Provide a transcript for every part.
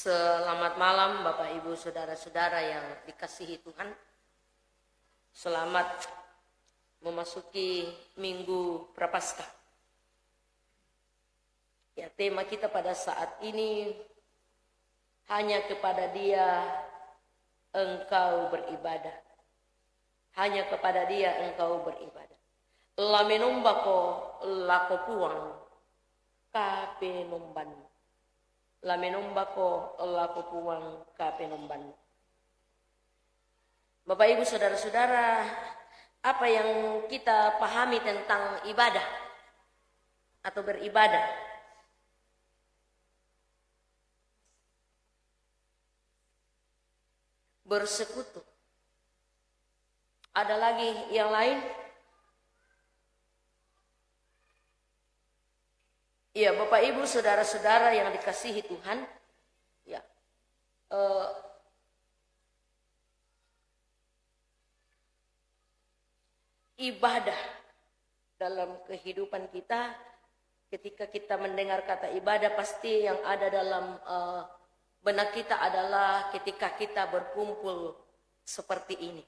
Selamat malam Bapak Ibu Saudara-saudara yang dikasihi Tuhan. Selamat memasuki Minggu Prapaskah. Ya, tema kita pada saat ini hanya kepada Dia engkau beribadah. Hanya kepada Dia engkau beribadah. Lamenombako lako puang kape nomban. Lamenombako lako puang kape nomban. Bapak Ibu Saudara-saudara, apa yang kita pahami tentang ibadah atau beribadah? Bersekutu. Ada lagi yang lain? Ya, Bapak Ibu Saudara-saudara yang dikasihi Tuhan, ya, ibadah dalam kehidupan kita, ketika kita mendengar kata ibadah, pasti yang ada dalam benak kita adalah ketika kita berkumpul seperti ini.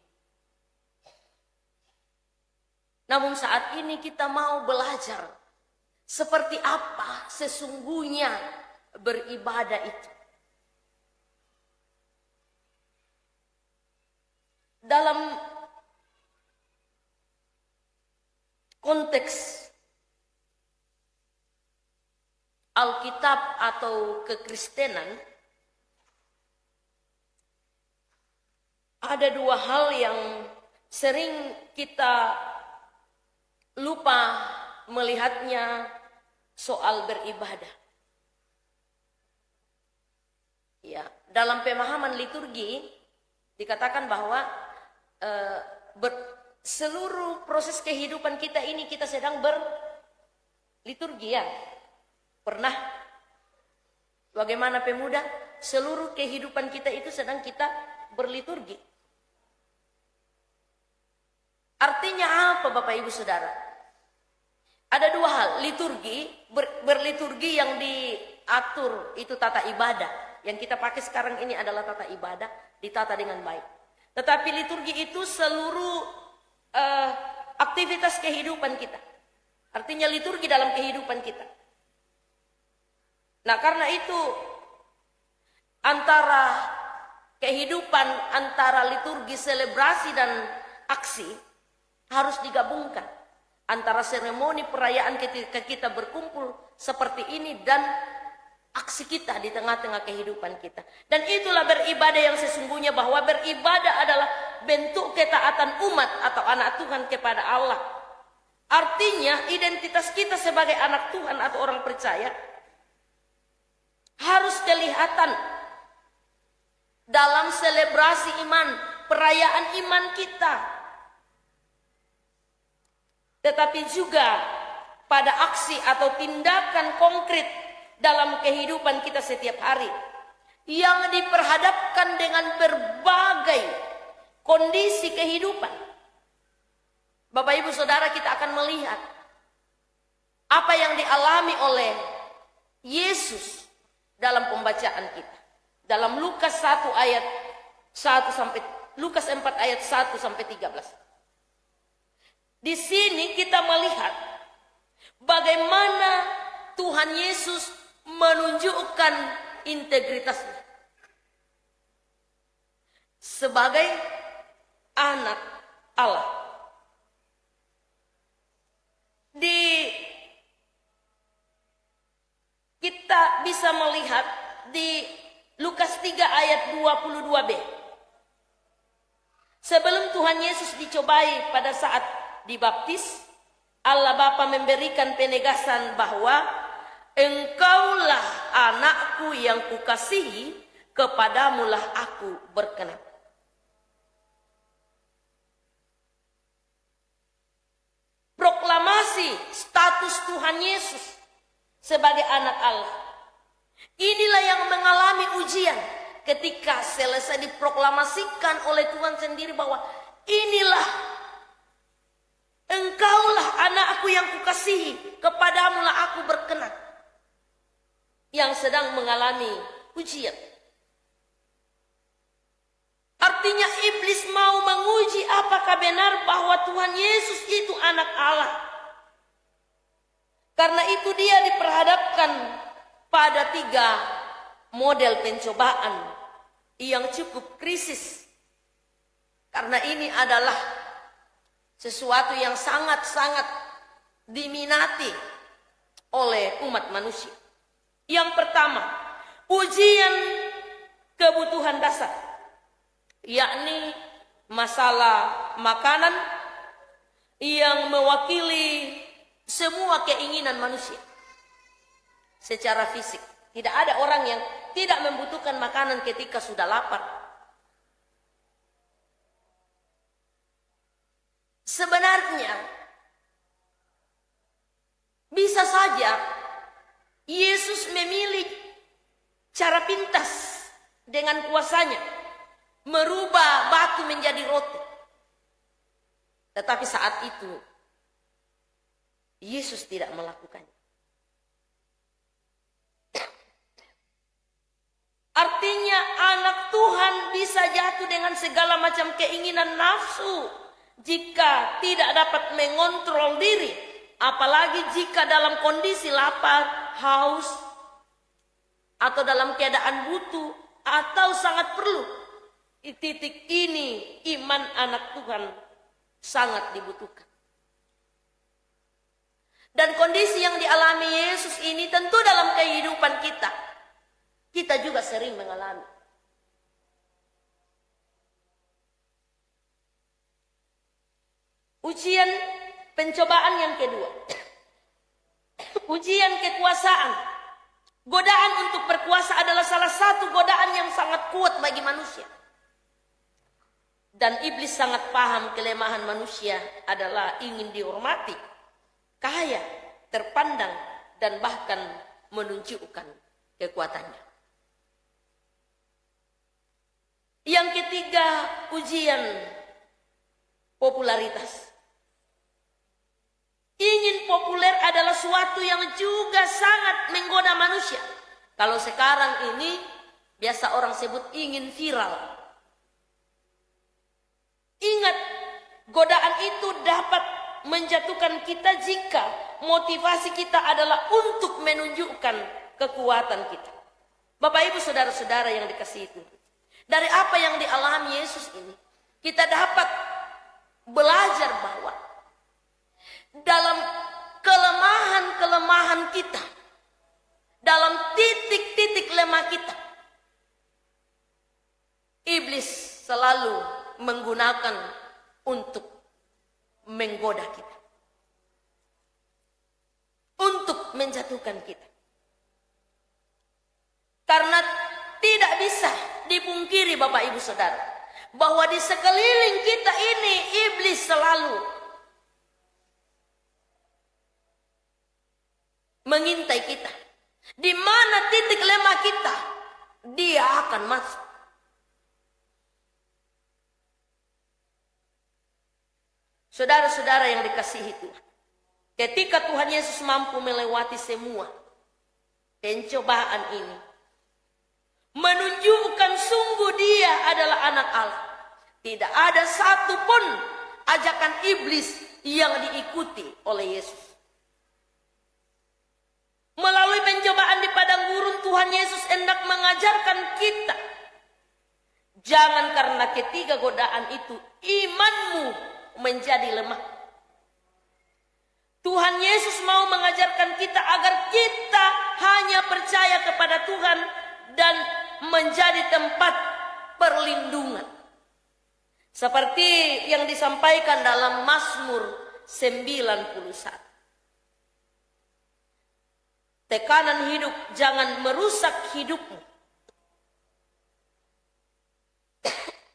Namun saat ini kita mau belajar seperti apa sesungguhnya beribadah itu. Dalam konteks Alkitab atau kekristenan, ada dua hal yang sering kita lupa melihatnya soal beribadah. Ya, dalam pemahaman liturgi dikatakan bahwa seluruh proses kehidupan kita ini kita sedang berliturgi, ya. Pernah bagaimana pemuda? Seluruh kehidupan kita itu sedang kita berliturgi. Artinya apa Bapak Ibu Saudara? Ada dua hal, liturgi, berliturgi yang diatur itu tata ibadah. Yang kita pakai sekarang ini adalah tata ibadah, ditata dengan baik. Tetapi liturgi itu seluruh aktivitas kehidupan kita. Artinya liturgi dalam kehidupan kita. Nah, karena itu antara kehidupan, antara liturgi, selebrasi dan aksi harus digabungkan. Antara seremoni perayaan ketika kita berkumpul seperti ini dan aksi kita di tengah-tengah kehidupan kita. Dan itulah beribadah yang sesungguhnya, bahwa beribadah adalah bentuk ketaatan umat atau anak Tuhan kepada Allah. Artinya identitas kita sebagai anak Tuhan atau orang percaya harus kelihatan dalam selebrasi iman, perayaan iman kita. Tetapi juga pada aksi atau tindakan konkret dalam kehidupan kita setiap hari yang diperhadapkan dengan berbagai kondisi kehidupan. Bapak Ibu Saudara, kita akan melihat apa yang dialami oleh Yesus dalam pembacaan kita. Dalam Lukas 1 ayat 1 sampai Lukas 4 ayat 1 sampai 13. Di sini kita melihat bagaimana Tuhan Yesus menunjukkan integritasnya sebagai anak Allah. Kita bisa melihat di Lukas 3 ayat 22b. Sebelum Tuhan Yesus dicobai pada saat dibaptis, Allah Bapa memberikan penegasan bahwa engkaulah anakku yang kukasihi, kepadamulah aku berkenan. Proklamasi status Tuhan Yesus sebagai anak Allah. Inilah yang mengalami ujian ketika selesai diproklamasikan oleh Tuhan sendiri bahwa inilah engkaulah anakku yang kukasihi, kepadamulah aku berkenan. Yang sedang mengalami ujian. Artinya iblis mau menguji apakah benar bahwa Tuhan Yesus itu anak Allah. Karena itu dia diperhadapkan pada 3 model pencobaan yang cukup krisis. Karena ini adalah sesuatu yang sangat-sangat diminati oleh umat manusia. Yang pertama, ujian kebutuhan dasar, yakni masalah makanan yang mewakili semua keinginan manusia secara fisik. Tidak ada orang yang tidak membutuhkan makanan ketika sudah lapar. Sebenarnya bisa saja Yesus memilih cara pintas dengan kuasanya merubah batu menjadi roti. Tetapi saat itu Yesus tidak melakukannya. Artinya anak Tuhan bisa jatuh dengan segala macam keinginan nafsu jika tidak dapat mengontrol diri, apalagi jika dalam kondisi lapar, haus, atau dalam keadaan butuh, atau sangat perlu. Di titik ini iman anak Tuhan sangat dibutuhkan. Dan kondisi yang dialami Yesus ini tentu dalam kehidupan kita juga sering mengalami. Ujian pencobaan yang kedua, ujian kekuasaan. Godaan untuk berkuasa adalah salah satu godaan yang sangat kuat bagi manusia. Dan iblis sangat paham kelemahan manusia adalah ingin dihormati, kaya, terpandang, dan bahkan menunjukkan kekuatannya. Yang ketiga, ujian popularitas. Ingin populer adalah suatu yang juga sangat menggoda manusia. Kalau sekarang ini biasa orang sebut ingin viral. Ingat, godaan itu dapat menjatuhkan kita jika motivasi kita adalah untuk menunjukkan kekuatan kita. Bapak Ibu saudara-saudara yang dikasihi Tuhan, dari apa yang dialami Yesus ini, kita dapat belajar bahwa dalam kelemahan-kelemahan kita, dalam titik-titik lemah kita, iblis selalu menggunakan untuk menggoda kita, untuk menjatuhkan kita. Karena tidak bisa dipungkiri Bapak Ibu Saudara, bahwa di sekeliling kita ini iblis selalu mengintai kita. Di mana titik lemah kita, dia akan masuk. Saudara-saudara yang dikasihi Tuhan, ketika Tuhan Yesus mampu melewati semua pencobaan ini, menunjukkan sungguh dia adalah anak Allah. Tidak ada satupun ajakan iblis yang diikuti oleh Yesus. Melalui pencobaan di padang gurun, Tuhan Yesus hendak mengajarkan kita, jangan karena ketiga godaan itu imanmu menjadi lemah. Tuhan Yesus mau mengajarkan kita agar kita hanya percaya kepada Tuhan dan menjadi tempat perlindungan. Seperti yang disampaikan dalam Mazmur 91. Tekanan hidup jangan merusak hidupmu.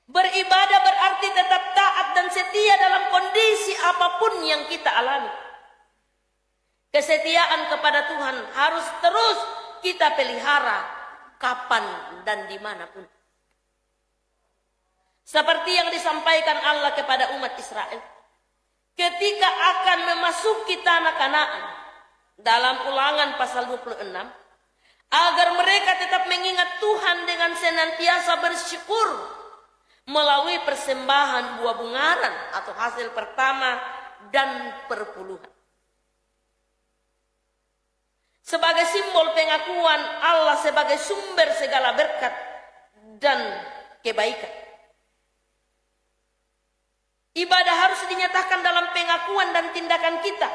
Beribadah berarti tetap taat dan setia dalam kondisi apapun yang kita alami. Kesetiaan kepada Tuhan harus terus kita pelihara kapan dan dimanapun. Seperti yang disampaikan Allah kepada umat Israel ketika akan memasuki tanah Kanaan dalam Ulangan pasal 26, agar mereka tetap mengingat Tuhan dengan senantiasa bersyukur, melalui persembahan buah bungaran atau hasil pertama dan perpuluhan. Sebagai simbol pengakuan Allah sebagai sumber segala berkat dan kebaikan. Ibadah harus dinyatakan dalam pengakuan dan tindakan kita.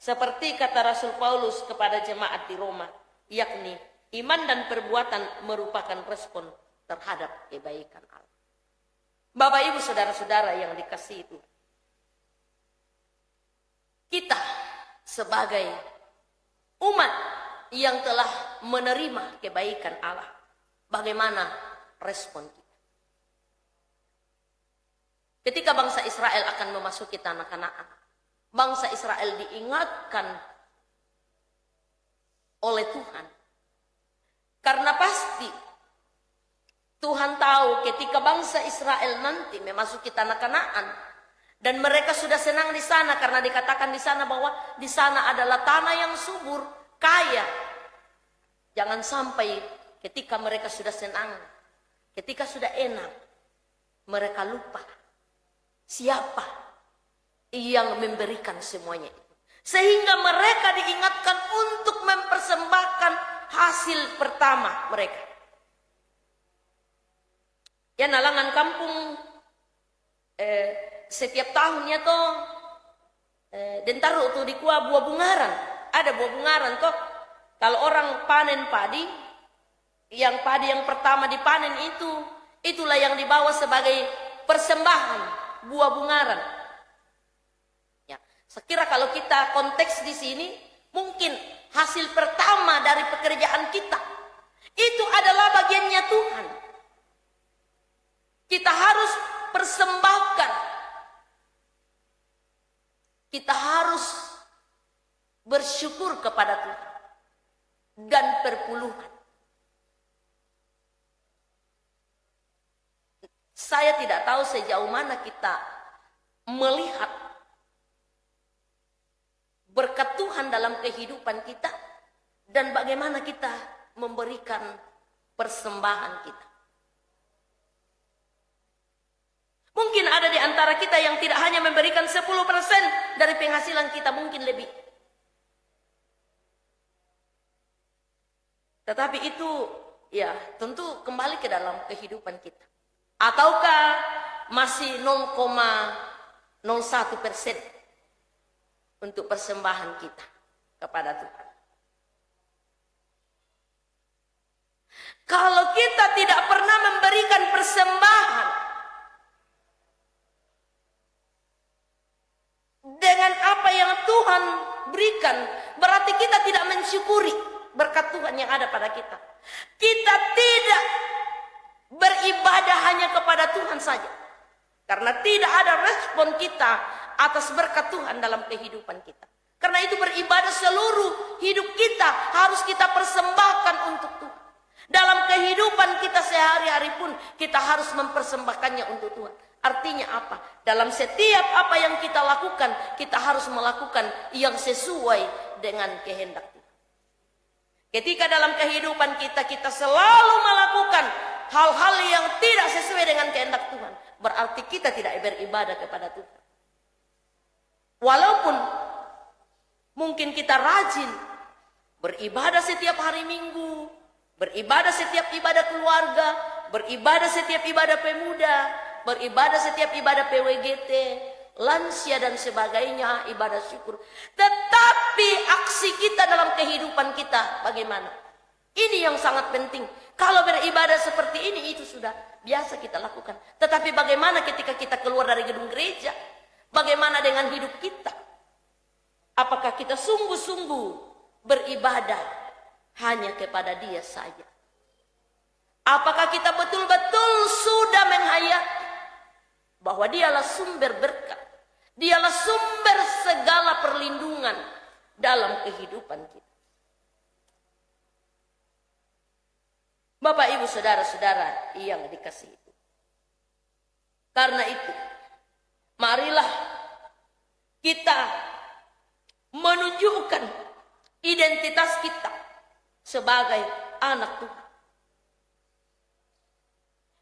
Seperti kata Rasul Paulus kepada jemaat di Roma, yakni iman dan perbuatan merupakan respon terhadap kebaikan Allah. Bapak Ibu saudara-saudara yang dikasihi Tuhan, kita sebagai umat yang telah menerima kebaikan Allah, bagaimana respon kita? Ketika bangsa Israel akan memasuki tanah Kanaan, bangsa Israel diingatkan oleh Tuhan. Karena pasti Tuhan tahu ketika bangsa Israel nanti memasuki tanah Kanaan, dan mereka sudah senang di sana karena dikatakan di sana bahwa di sana adalah tanah yang subur, kaya. Jangan sampai ketika mereka sudah senang, ketika sudah enak, mereka lupa siapa yang memberikan semuanya itu. Sehingga mereka diingatkan untuk mempersembahkan hasil pertama mereka. Ya, nalangan kampung setiap tahunnya toh dentaru tuh di kuah buah bungaran. Ada buah bungaran toh. Kalau orang panen padi, yang padi yang pertama dipanen itulah yang dibawa sebagai persembahan buah bungaran. Ya, sekira kalau kita konteks di sini, mungkin hasil pertama dari pekerjaan kita itu adalah bagiannya Tuhan. Kita harus persembahkan. Kita harus bersyukur kepada Tuhan dan perpuluhan. Saya tidak tahu sejauh mana kita melihat berkat Tuhan dalam kehidupan kita dan bagaimana kita memberikan persembahan kita. Mungkin ada di antara kita yang tidak hanya memberikan 10% dari penghasilan kita, mungkin lebih. Tetapi itu ya tentu kembali ke dalam kehidupan kita. Ataukah masih 0,01% untuk persembahan kita kepada Tuhan. Kalau kita tidak pernah memberikan persembahan dengan apa yang Tuhan berikan, berarti kita tidak mensyukuri berkat Tuhan yang ada pada kita. Kita tidak beribadah hanya kepada Tuhan saja. Karena tidak ada respon kita atas berkat Tuhan dalam kehidupan kita. Karena itu beribadah seluruh hidup kita harus kita persembahkan untuk Tuhan. Dalam kehidupan kita sehari-hari pun kita harus mempersembahkannya untuk Tuhan. Artinya apa? Dalam setiap apa yang kita lakukan, kita harus melakukan yang sesuai dengan kehendak Tuhan. Ketika dalam kehidupan kita selalu melakukan hal-hal yang tidak sesuai dengan kehendak Tuhan, berarti kita tidak beribadah kepada Tuhan. Walaupun mungkin kita rajin beribadah setiap hari Minggu, beribadah setiap ibadah keluarga, beribadah setiap ibadah pemuda, beribadah setiap ibadah PWGT, lansia dan sebagainya, ibadah syukur. Tetapi aksi kita dalam kehidupan kita bagaimana? Ini yang sangat penting. Kalau beribadah seperti ini itu sudah biasa kita lakukan. Tetapi bagaimana ketika kita keluar dari gedung gereja? Bagaimana dengan hidup kita? Apakah kita sungguh-sungguh beribadah hanya kepada Dia saja? Apakah kita betul-betul sudah menghayati bahwa Dialah sumber berkat, Dialah sumber segala perlindungan dalam kehidupan kita? Bapak, Ibu, saudara-saudara yang dikasihi. Karena itu, marilah kita menunjukkan identitas kita sebagai anak Tuhan.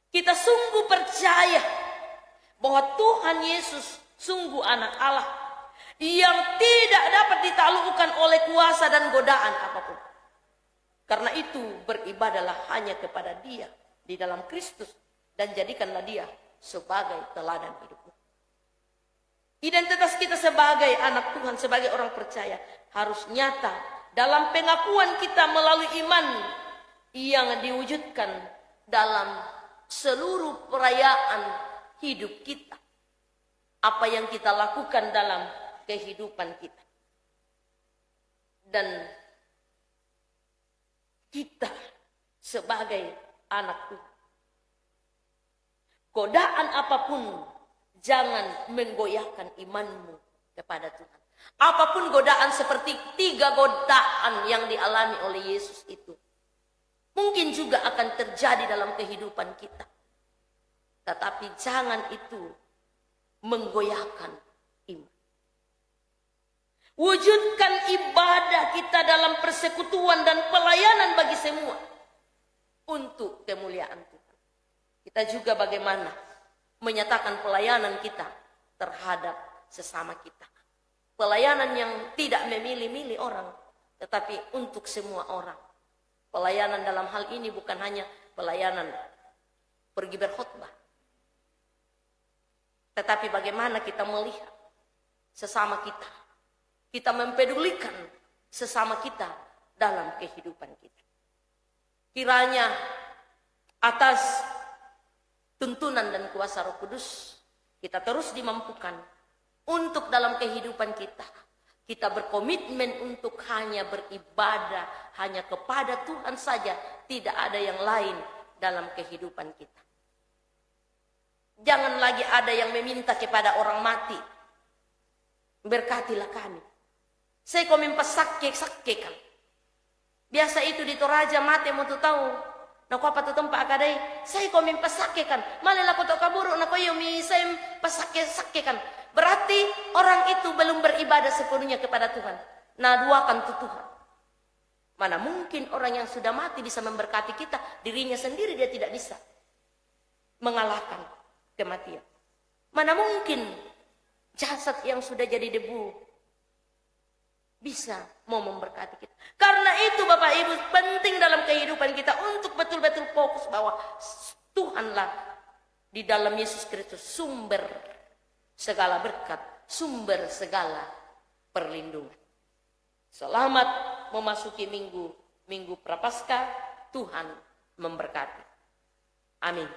kita sungguh percaya bahwa Tuhan Yesus sungguh anak Allah yang tidak dapat ditaklukkan oleh kuasa dan godaan apapun. Karena itu beribadalah hanya kepada Dia di dalam Kristus dan jadikanlah Dia sebagai teladan hidupmu. Identitas kita sebagai anak Tuhan, sebagai orang percaya harus nyata dalam pengakuan kita melalui iman yang diwujudkan dalam seluruh perayaan hidup kita. Apa yang kita lakukan dalam kehidupan kita. Dan kita sebagai anak Tuhan, godaan apapun jangan menggoyahkan imanmu kepada Tuhan. Apapun godaan, seperti 3 godaan yang dialami oleh Yesus itu, mungkin juga akan terjadi dalam kehidupan kita. Tetapi jangan itu menggoyahkan iman. Wujudkan ibadah kita dalam persekutuan dan pelayanan bagi semua untuk kemuliaan Tuhan. Kita juga bagaimana menyatakan pelayanan kita terhadap sesama kita. Pelayanan yang tidak memilih-milih orang, tetapi untuk semua orang. Pelayanan dalam hal ini bukan hanya pelayanan pergi berkhotbah, tetapi bagaimana kita melihat sesama kita. Kita mempedulikan sesama kita dalam kehidupan kita. Kiranya atas tuntunan dan kuasa Roh Kudus, kita terus dimampukan untuk dalam kehidupan kita. Kita berkomitmen untuk hanya beribadah, hanya kepada Tuhan saja. Tidak ada yang lain dalam kehidupan kita. Jangan lagi ada yang meminta kepada orang mati. Berkatilah kami. Saya komen pasakke-sakkekan. Biasa itu di Toraja mati mau tu tahu. Nako apa tu tempat akadai, saya komen pasakkekan. Malah aku tak kaburu, nako yomi saya pasakkekan. Berarti orang itu belum beribadah sepenuhnya kepada Tuhan. Nah, duakan tu Tuhan. Mana mungkin orang yang sudah mati bisa memberkati kita, dirinya sendiri dia tidak bisa mengalahkan kematian. Mana mungkin jasad yang sudah jadi debu bisa mau memberkati kita. Karena itu Bapak Ibu, penting dalam kehidupan kita untuk betul-betul fokus bahwa Tuhanlah di dalam Yesus Kristus sumber segala berkat, sumber segala perlindungan. Selamat memasuki minggu Prapaskah. Tuhan memberkati. Amin.